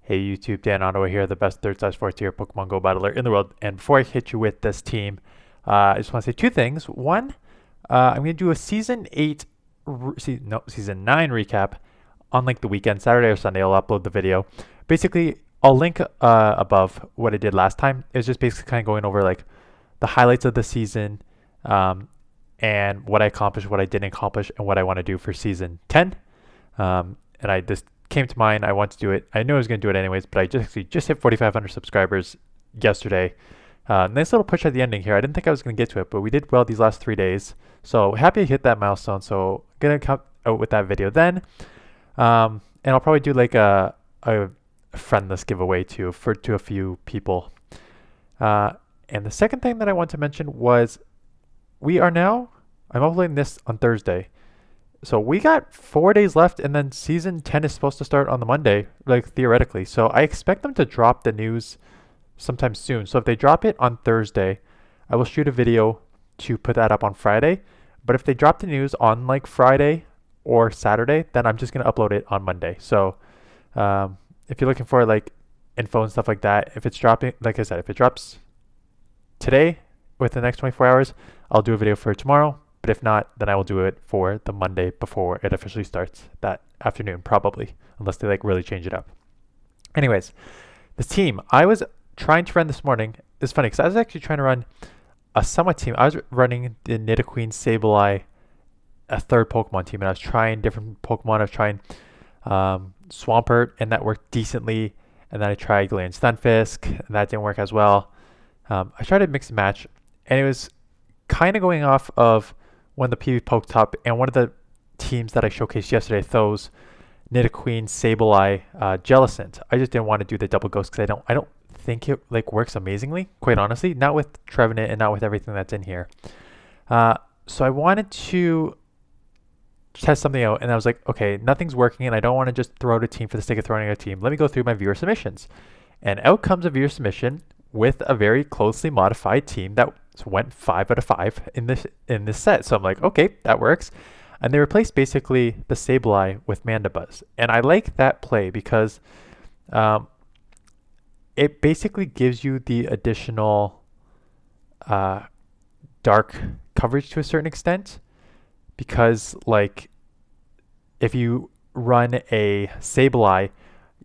Hey YouTube, Dan Ottawa here, the best 3rd/4th tier Pokemon Go battler in the world. And before I hit you with this team, I just want to say two things. One, I'm going to do a Season 8, Season 9 recap on like the weekend, Saturday or Sunday. I'll upload the video. Basically, I'll link above what I did last time. It was just basically kind of going over like the highlights of the season and what I accomplished, what I didn't accomplish, and what I want to do for Season 10. And I just came to mind. I want to do it. I knew I was going to do it anyways, but I just hit 4,500 subscribers yesterday. Nice little push at the ending here. I didn't think I was going to get to it, but we did well these last 3 days. So happy to hit that milestone. So gonna come out with that video then, and I'll probably do like a friendless giveaway too to a few people. And the second thing that I want to mention was I'm uploading this on Thursday. So we got 4 days left, and then Season 10 is supposed to start on the Monday, like theoretically. So I expect them to drop the news sometime soon. So if they drop it on Thursday, I will shoot a video to put that up on Friday. But if they drop the news on like Friday or Saturday, then I'm just going to upload it on Monday. So if you're looking for like info and stuff like that, if it's dropping, like I said, if it drops today within the next 24 hours, I'll do a video for tomorrow. But if not, then I will do it for the Monday before it officially starts that afternoon, probably, unless they like really change it up. Anyways, this team, I was trying to run this morning. It's funny because I was actually trying to run a somewhat team. I was running the Nidoqueen, Sableye, a third Pokemon team, and I was trying different Pokemon. I was trying Swampert, and that worked decently. And then I tried Galarian Stunfisk, and that didn't work as well. I tried to mix and match, and it was kind of going off of one of the PV Poketop and one of the teams that I showcased yesterday, those Nidoqueen, Sableye, Jellicent. I just didn't want to do the double ghost because I don't think it like works amazingly, quite honestly, not with Trevenant and not with everything that's in here. So I wanted to test something out, and I was like, okay, nothing's working, and I don't want to just throw out a team for the sake of throwing out a team. Let me go through my viewer submissions. And out comes a viewer submission with a very closely modified team that went 5 out of 5 in this set. So I'm like, okay, that works. And they replaced basically the Sableye with Mandibuzz. And I like that play because it basically gives you the additional dark coverage to a certain extent. Because like if you run a Sableye,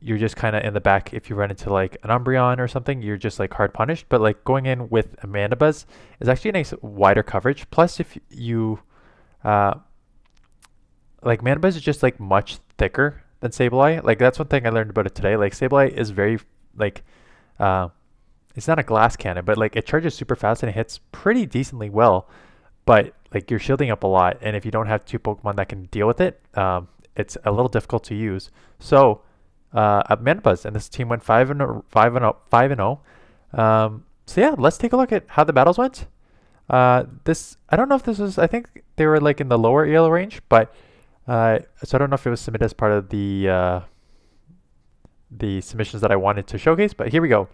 you're just kind of in the back. If you run into like an Umbreon or something, you're just like hard punished. But like going in with a Mandibuzz is actually a nice wider coverage. Plus, if you like Mandibuzz is just like much thicker than Sableye. Like that's one thing I learned about it today. Like Sableye is very like it's not a glass cannon, but like it charges super fast and it hits pretty decently well. But like you're shielding up a lot, and if you don't have two Pokemon that can deal with it, it's a little difficult to use. So Mandibuzz, and this team went 5-0. So yeah, let's take a look at how the battles went. This I don't know if this was. I think they were like in the lower ELO range, but so I don't know if it was submitted as part of the submissions that I wanted to showcase. But here we go.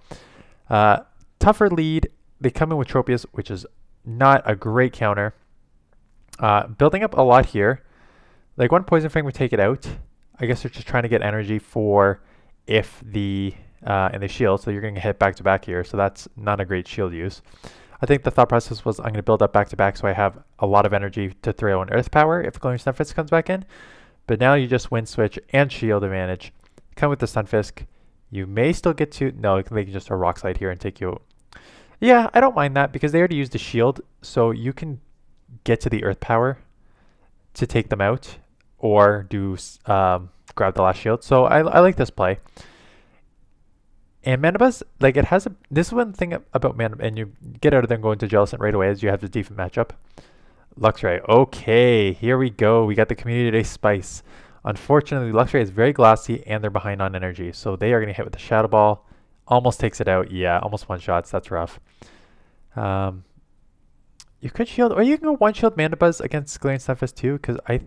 Tougher lead. They come in with Tropius, which is not a great counter. Building up a lot here. Like one Poison Fang would take it out. I guess they're just trying to get energy for if the and they shield, so you're going to hit back to back here. So that's not a great shield use. I think the thought process was I'm going to build up back to back so I have a lot of energy to throw an Earth Power if Galarian Stunfisk comes back in. But now you just Wind Switch and shield advantage. Come with the Stunfisk. You may still get to no, they can just a Rock Slide here and take you. Yeah, I don't mind that because they already used the shield, so you can get to the Earth Power to take them out or do grab the last shield. So I like this play. And Mandibuzz, like it has this is one thing about Mandibuzz, and you get out of there and go into Jellicent right away as you have the defense matchup. Luxray, okay, here we go. We got the Community Day Spice. Unfortunately, Luxray is very glassy and they're behind on energy, so they are going to hit with the Shadow Ball. Almost takes it out. Yeah, almost one shots. That's rough. You could shield, or you can go one shield Mandibuzz against Galarian Stunfisk too, because I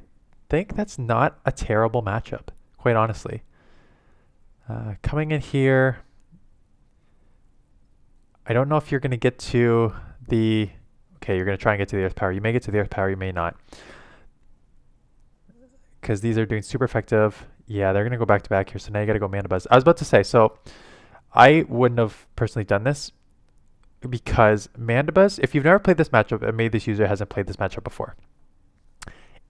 think that's not a terrible matchup, quite honestly. Coming in here, I don't know if you're going to get to the... Okay, you're going to try and get to the Earth Power. You may get to the Earth Power, you may not. Because these are doing super effective. Yeah, they're going to go back to back here. So now you got to go Mandibuzz. I was about to say, so I wouldn't have personally done this because Mandibuzz, if you've never played this matchup, and maybe this user hasn't played this matchup before,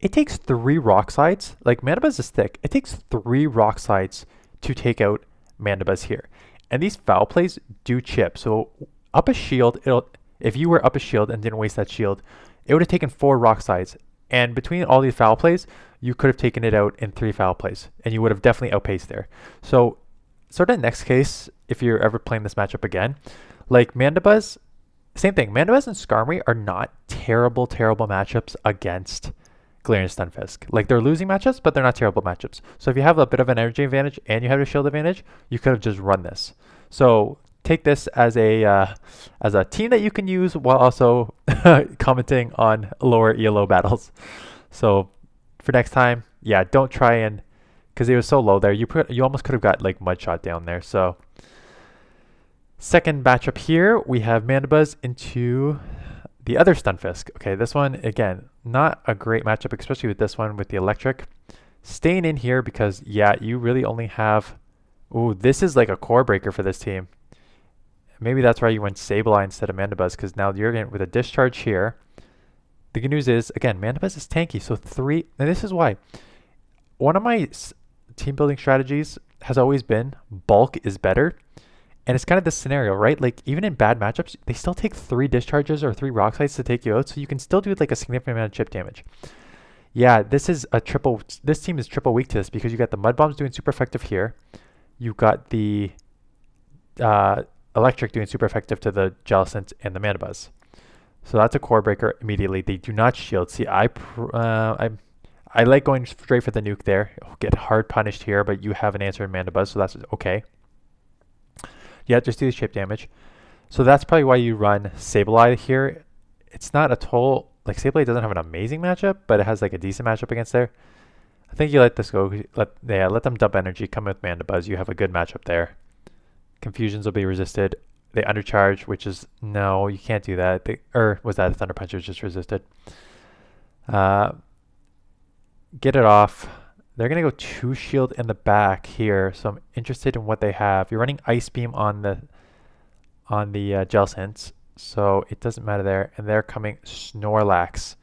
it takes 3 rock slides. Like Mandibuzz is thick. It takes 3 rock slides to take out Mandibuzz here. And these foul plays do chip. So up a shield, if you were up a shield and didn't waste that shield, it would have taken 4 rock slides. And between all these foul plays, you could have taken it out in 3 foul plays. And you would have definitely outpaced there. So sort of next case, if you're ever playing this matchup again, like Mandibuzz, same thing. Mandibuzz and Skarmory are not terrible matchups against Galarian Stunfisk. Like they're losing matchups, but they're not terrible matchups. So if you have a bit of an energy advantage and you have a shield advantage, you could have just run this. So take this as a team that you can use while also commenting on lower ELO battles. So for next time, yeah, don't try and, because it was so low there, you almost could have got like mud shot down there. So second matchup here, we have Mandibuzz into the other Stunfisk. Okay, this one, again, not a great matchup, especially with this one with the electric. Staying in here because, yeah, you really only have... Ooh, this is like a core breaker for this team. Maybe that's why you went Sableye instead of Mandibuzz, because now you're getting with a discharge here. The good news is, again, Mandibuzz is tanky, so 3... And this is why. One of my team building strategies has always been bulk is better. And it's kind of this scenario, right? Like even in bad matchups, they still take 3 discharges or 3 rock slides to take you out. So you can still do like a significant amount of chip damage. Yeah, this team is triple weak to this because you got the Mud Bombs doing super effective here. You got the electric doing super effective to the Jellicent and the Mandibuzz. So that's a core breaker immediately. They do not shield. See, I like going straight for the nuke there. You'll get hard punished here, but you have an answer in Mandibuzz, so that's okay. Yeah, just do the chip damage. So that's probably why you run Sableye here. It's not a total... Like, Sableye doesn't have an amazing matchup, but it has, like, a decent matchup against there. I think you let this go. Let them dump energy. Come with Mandibuzz. You have a good matchup there. Confusions will be resisted. They undercharge, which is... No, you can't do that. Or was that a Thunder Punch was just resisted? Get it off. They're going to go 2 shield in the back here, so I'm interested in what they have. You're running Ice Beam on the Jellicent, so it doesn't matter there. And they're coming Snorlax.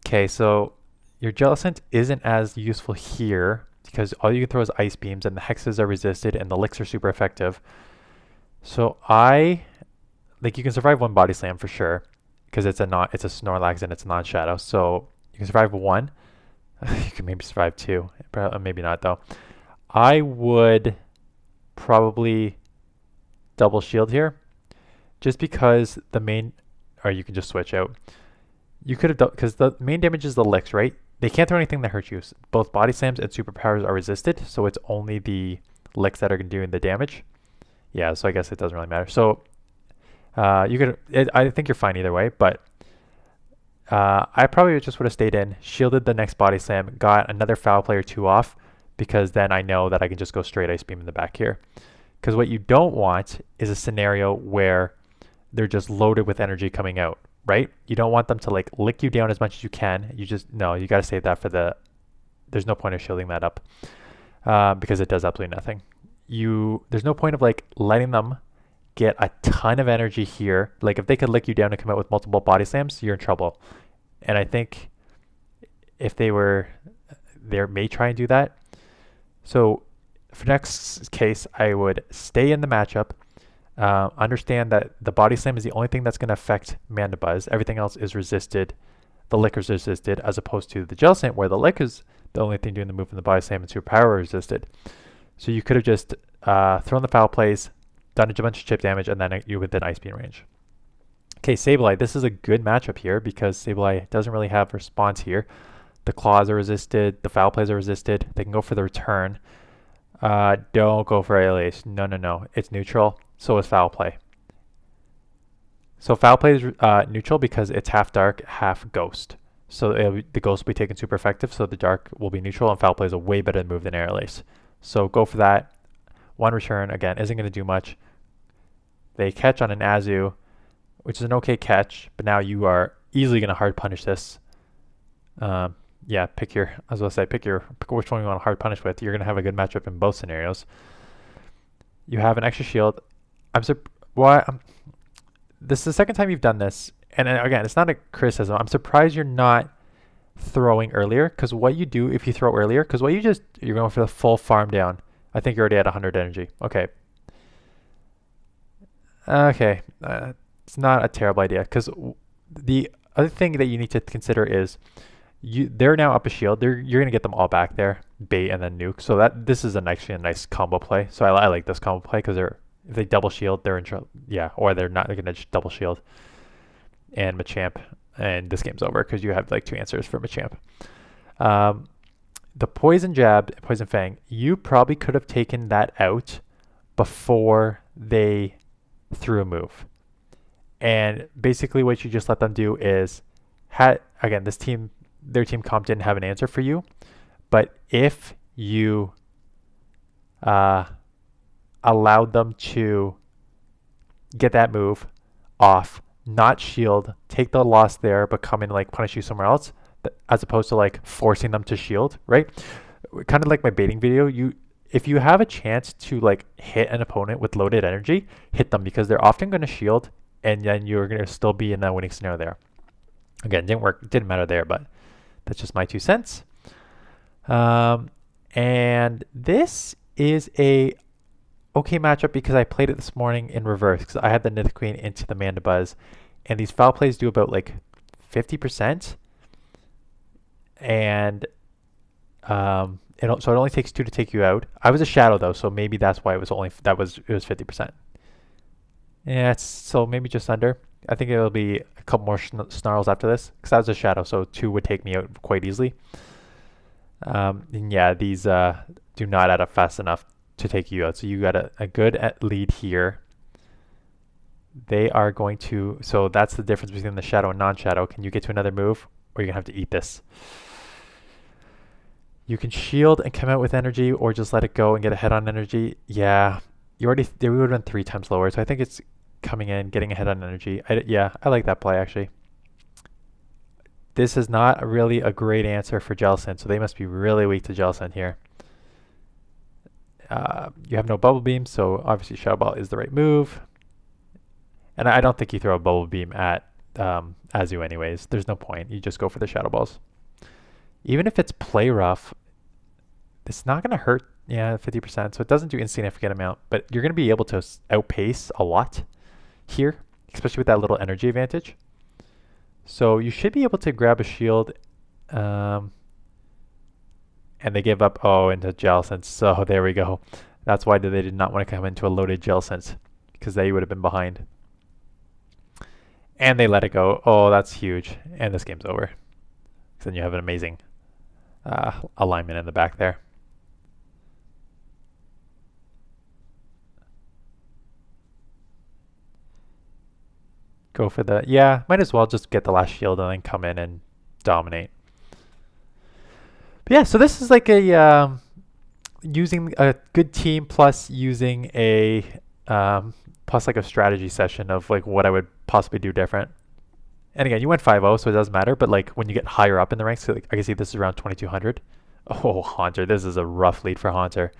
Okay, so your Jellicent isn't as useful here because all you can throw is Ice Beams and the Hexes are resisted and the Licks are super effective. So you can survive 1 Body Slam for sure because it's a Snorlax and it's non-shadow. So you can survive 1. You can maybe survive 2. Maybe not, though. I would probably double shield here. Just because the main... Or you can just switch out. You could have done... Because the main damage is the Licks, right? They can't throw anything that hurts you. Both Body Slams and Superpowers are resisted. So it's only the Licks that are doing the damage. Yeah, so I guess it doesn't really matter. So you could... I think you're fine either way, but... I probably just would have stayed in, shielded the next Body Slam, got another foul play or 2 off, because then I know that I can just go straight Ice Beam in the back here. Because what you don't want is a scenario where they're just loaded with energy coming out, right? You don't want them to like lick you down as much as you can. You got to save that for there's no point of shielding that up because it does absolutely nothing. There's no point of like letting them get a ton of energy here. Like if they could lick you down and come out with multiple Body Slams, you're in trouble. And I think if they may try and do that. So for next case, I would stay in the matchup. Understand that the Body Slam is the only thing that's going to affect Mandibuzz. Everything else is resisted. The Lick is resisted, as opposed to the Jellicent, where the Lick is the only thing doing the move in the Body Slam and Superpower are resisted. So you could have just thrown the foul plays, done a bunch of chip damage, and then you within Ice Beam range. Okay, Sableye. This is a good matchup here because Sableye doesn't really have response here. The claws are resisted. The foul plays are resisted. They can go for the return. Don't go for Alias. No. It's neutral. So is foul play. So foul play is neutral because it's half dark, half ghost. So the ghost will be taken super effective. So the dark will be neutral, and foul play is a way better move than Air Lace. So go for that. 1 return, again, isn't going to do much. They catch on an Azu, which is an okay catch, but now you are easily going to hard punish this. yeah, I was gonna say, pick which one you want to hard punish with. You're gonna have a good matchup in both scenarios. You have an extra shield. This is the second time you've done this, and again, it's not a criticism. I'm surprised you're not throwing earlier, because what you do if you throw earlier, because you're going for the full farm down. I think you're already at 100 energy. Okay. Okay. It's not a terrible idea, because the other thing that you need to consider is they're now up a shield. You're gonna get them all back there, bait and then nuke. So this is actually a nice combo play. So I like this combo play because if they double shield, they're in trouble. Yeah, or they're not. They're gonna just double shield and Machamp, and this game's over because you have like 2 answers for Machamp. The poison jab, poison fang. You probably could have taken that out before they threw a move. And basically, what you just let them do is, again, their team comp didn't have an answer for you, but if you allowed them to get that move off, not shield, take the loss there, but come and like punish you somewhere else, as opposed to like forcing them to shield, right? Kind of like my baiting video. If you have a chance to like hit an opponent with loaded energy, hit them, because they're often going to shield, and then you're going to still be in that winning scenario there. Again, didn't matter there, but that's just my 2 cents. And this is a okay matchup because I played it this morning in reverse, because I had the Nidoqueen into the Mandibuzz, and these foul plays do about like 50%, and so it only takes 2 to take you out. I was a shadow though, so maybe that's why it was 50%. Yeah, so maybe just under. I think it'll be a couple more snarls after this, because I was a shadow, so 2 would take me out quite easily. And yeah, these do not add up fast enough to take you out. So you got a good lead here. They are going to, so that's the difference between the shadow and non-shadow. Can you get to another move, or you're gonna have to eat this? You can shield and come out with energy, or just let it go and get a head on energy. Yeah, they would have been 3 times lower. So I think it's coming in, getting a head on energy. I like that play actually. This is not really a great answer for Jellicent, so they must be really weak to Jellicent here. You have no Bubble Beam, so obviously Shadow Ball is the right move. And I don't think you throw a Bubble Beam at Azu anyways. There's no point. You just go for the Shadow Balls. Even if it's play rough, it's not going to hurt, 50%. So it doesn't do insignificant amount, but you're going to be able to outpace a lot here, especially with that little energy advantage. So you should be able to grab a shield, and they give up, into Jellicent. So there we go. That's why they did not want to come into a loaded Jellicent, because they would have been behind. And they let it go. Oh, that's huge. And this game's over. So then you have an amazing alignment in the back there. Go for might as well just get the last shield and then come in and dominate. But yeah, so this is like a using a good team plus using a plus like a strategy session of like what I would possibly do different. And again, you went 5-0, so it doesn't matter. But like when you get higher up in the ranks, so like I can see this is around 2200. Oh, Haunter, this is a rough lead for Haunter.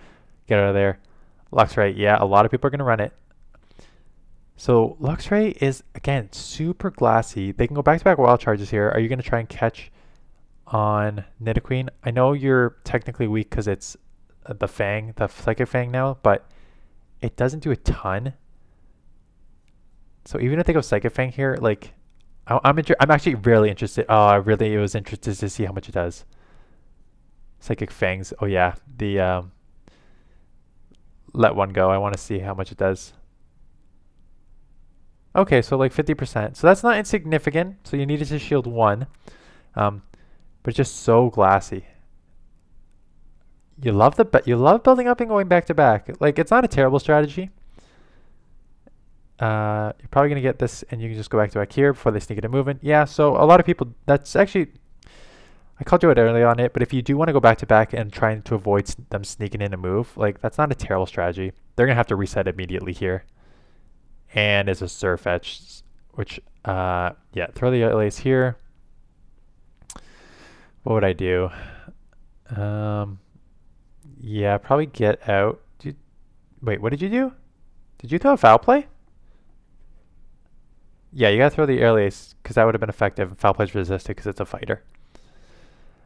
Get out of there. Luxray, yeah, a lot of people are gonna run it. So Luxray is, again, super glassy. They can go back-to-back wild charges here. Are you going to try and catch on Nidoqueen? I know you're technically weak because it's the Fang, the Psychic Fang now, but it doesn't do a ton. So even if they go Psychic Fang here, like, I'm actually really interested. Oh, I really was interested to see how much it does. Psychic Fangs. Oh, yeah. The let one go. I want to see how much it does. Okay, so like 50%. So that's not insignificant. So you needed to shield 1. But it's just so glassy. You love building up and going back to back. Like, it's not a terrible strategy. You're probably going to get this, and you can just go back to back here before they sneak into movement. Yeah, so a lot of people, that's actually, I called you out early on it, but if you do want to go back to back and trying to avoid them sneaking in a move, like, that's not a terrible strategy. They're going to have to reset immediately here. And it's a Surfetch, which, throw the LAs here. What would I do? Yeah, probably get out. Wait, what did you do? Did you throw a foul play? Yeah, you gotta throw the air ace because that would have been effective. Foul play's resisted because it's a fighter.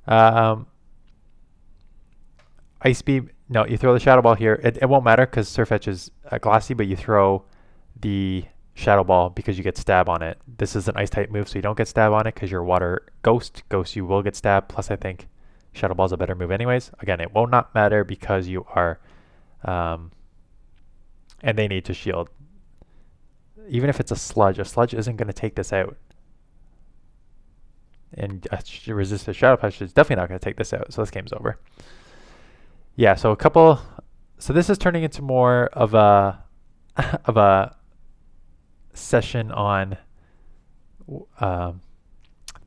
Um, Ice Beam. No, you throw the Shadow Ball here. It won't matter because Surf Edge is glassy, but you throw the Shadow Ball because you get stab on it. This is an Ice type move, so you don't get stab on it because you're Water Ghost. Ghost, you will get stab. Plus, I think Shadow Ball is a better move anyways. Again, it will not matter because you are, and they need to shield. Even if it's a Sludge isn't going to take this out. And resisted Shadow Punch is definitely not going to take this out, so this game's over. Yeah, so so this is turning into more of a of a session on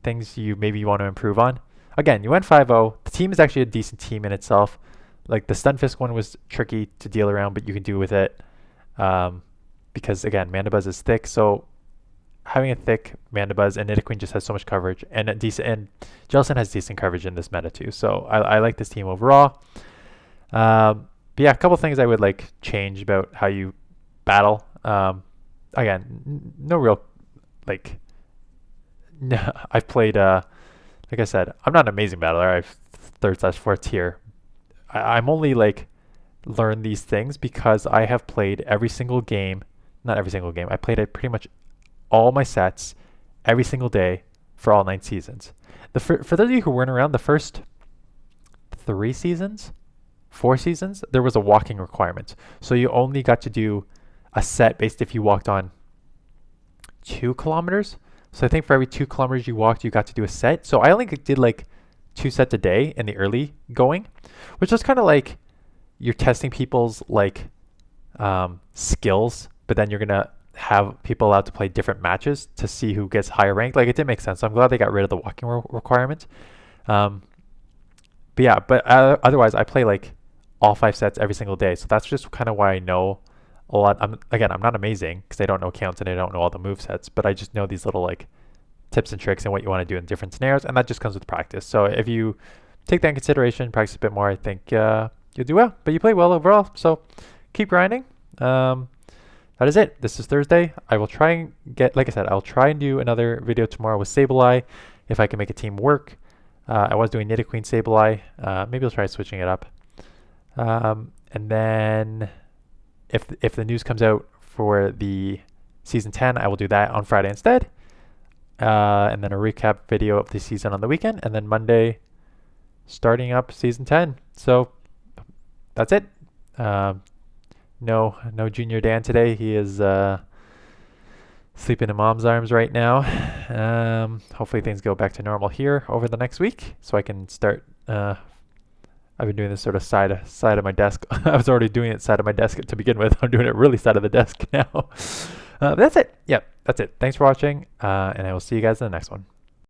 things you want to improve on. Again, you went 5-0. The team is actually a decent team in itself. Like the Stunfisk one was tricky to deal around, but you can do with it because again, Mandibuzz is thick. So having a thick Mandibuzz and Nidoqueen just has so much coverage, and Jellicent has decent coverage in this meta too. So I like this team overall. But yeah, a couple things I would like change about how you battle. Again, no real like. I've played. Like I said, I'm not an amazing battler. I've 3rd/4th tier. I'm only like learn these things because I have played every single game. Not every single game. I played it pretty much all my sets every single day for all 9 seasons. For those of you who weren't around, the first 4 seasons, there was a walking requirement. So you only got to do a set based if you walked on 2 kilometers. So I think for every 2 kilometers you walked, you got to do a set. So I only did like 2 sets a day in the early going, which was kind of like you're testing people's like skills, but then you're going to have people allowed to play different matches to see who gets higher ranked. Like it did make sense. So I'm glad they got rid of the walking requirement. But yeah, otherwise I play like all 5 sets every single day. So that's just kind of why I know a lot. I'm not amazing because I don't know counts and I don't know all the move sets, but I just know these little like tips and tricks and what you want to do in different scenarios, and that just comes with practice. So if you take that in consideration, practice a bit more, I think you'll do well. But you play well overall, so keep grinding. That is it. This is Thursday. I will try and like I said, I'll try and do another video tomorrow with Sableye if I can make a team work. I was doing Nidoqueen Sableye. Maybe I'll try switching it up. And then if the news comes out for the season 10, I will do that on Friday instead. And then a recap video of the season on the weekend, and then Monday starting up season 10. So that's it. No Junior Dan today. He is sleeping in mom's arms right now. Hopefully things go back to normal here over the next week so I can start. I've been doing this sort of side of my desk. I was already doing it side of my desk to begin with. I'm doing it really side of the desk now. That's it. Yep, that's it. Thanks for watching, and I will see you guys in the next one.